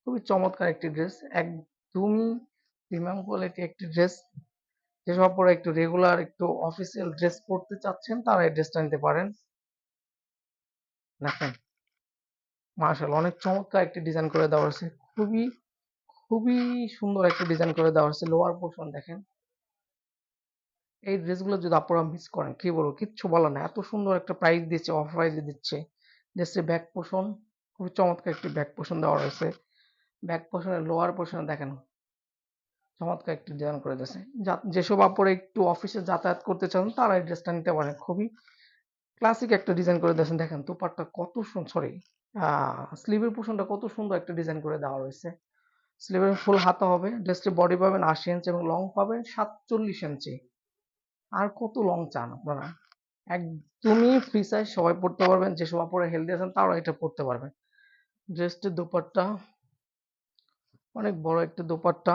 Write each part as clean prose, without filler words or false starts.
খুবই চমৎকার একটি ড্রেস, একদমই প্রিমিয়াম কোয়ালিটি একটি ড্রেস। যেসব আপনারা একটু রেগুলার একটু অফিসিয়াল ড্রেস পরতে চাচ্ছেন তারা এই ড্রেসটা নিতে পারেন। দেখেন, মার্শাল্লাহ, অনেক চমৎকার একটি ডিজাইন করে দেওয়া হয়েছে। খুবই খুবই সুন্দর একটা ডিজাইন করে দেওয়া হয়েছে। লোয়ার পোর্শন দেখেন। এই ড্রেসগুলো যদি আপনারা মিস করেন কি বলবো, কিচ্ছু বলার না, এত সুন্দর একটা প্রাইস দিচ্ছে, অফ প্রাইসে দিচ্ছে। ড্রেসের ব্যাক পোর্শন, খুবই চমৎকার একটি ব্যাক পোর্শন দেওয়া রয়েছে। ব্যাক পোর্শনের লোয়ার পোর্শনে দেখেন চমৎকার একটি ডিজাইন করে দিয়েছে। যেসব আপনারা একটু অফিসে যাতায়াত করতে চান তারা এই ড্রেসটা নিতে পারেন। খুবই ক্লাসিক একটা ডিজাইন করে দিয়েছেন। দেখেন দুপাট্টা কত সুন্দর, সরি স্লিভের পোর্শনটা কত সুন্দর একটা ডিজাইন করে দেওয়া রয়েছে। স্লিভের ফুল হাতা হবে। ড্রেসটির বডি পাবেন 80 ইঞ্চি এবং লং পাবেন 47 ইঞ্চি। আর কত লং চান আপনারা? একদমই ফ্রি সাইজ, সবাই পড়তে পারবেন। যেসব আপনারা হেলদি আছেন তারাও এটা পড়তে পারবেন। ড্রেসটির দোপাট্টা অনেক বড় একটা দোপাট্টা।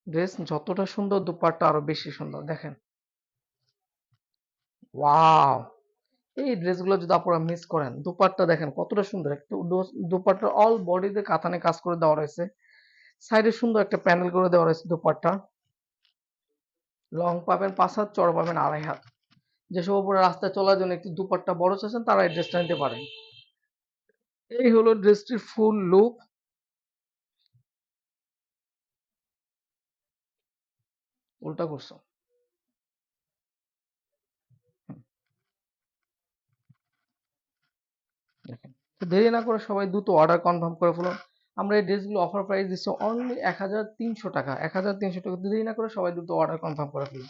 ড্রেস যতটা সুন্দর দোপাট্টা আরো বেশি সুন্দর। দেখেন, ওয়াও! এই ড্রেসগুলো যদি আপনারা মিস করেন, দোপাট্টা দেখেন কতটা সুন্দর। একটু দোপাট্টার অল বডিতে কাতানে কাজ করে দেওয়া রয়েছে। সাইডে সুন্দর একটা প্যানেল করে দেওয়া রয়েছে দোপাট্টা। লং পাবেন 5 হাত, চড় পাবেন 2.5 হাত। যেসব উপরে রাস্তায় চলার জন্য একটু দুপাট্টা বড় চাচ্ছেন তারা এই ড্রেসটা নিতে পারেন। এই হলো ড্রেসটির ফুল লুক। উল্টা করছো। হুম, দেখেন। তো দেরি না করে সবাই দ্রুত অর্ডার কনফার্ম করে ফেলুন। আমরা এই ড্রেসগুলো অফার প্রাইস দিচ্ছি অনলি 1300 টাকা। 1300 টাকা। দেরি না করে সবাই দ্রুত অর্ডার কনফার্ম করে ফেলুন।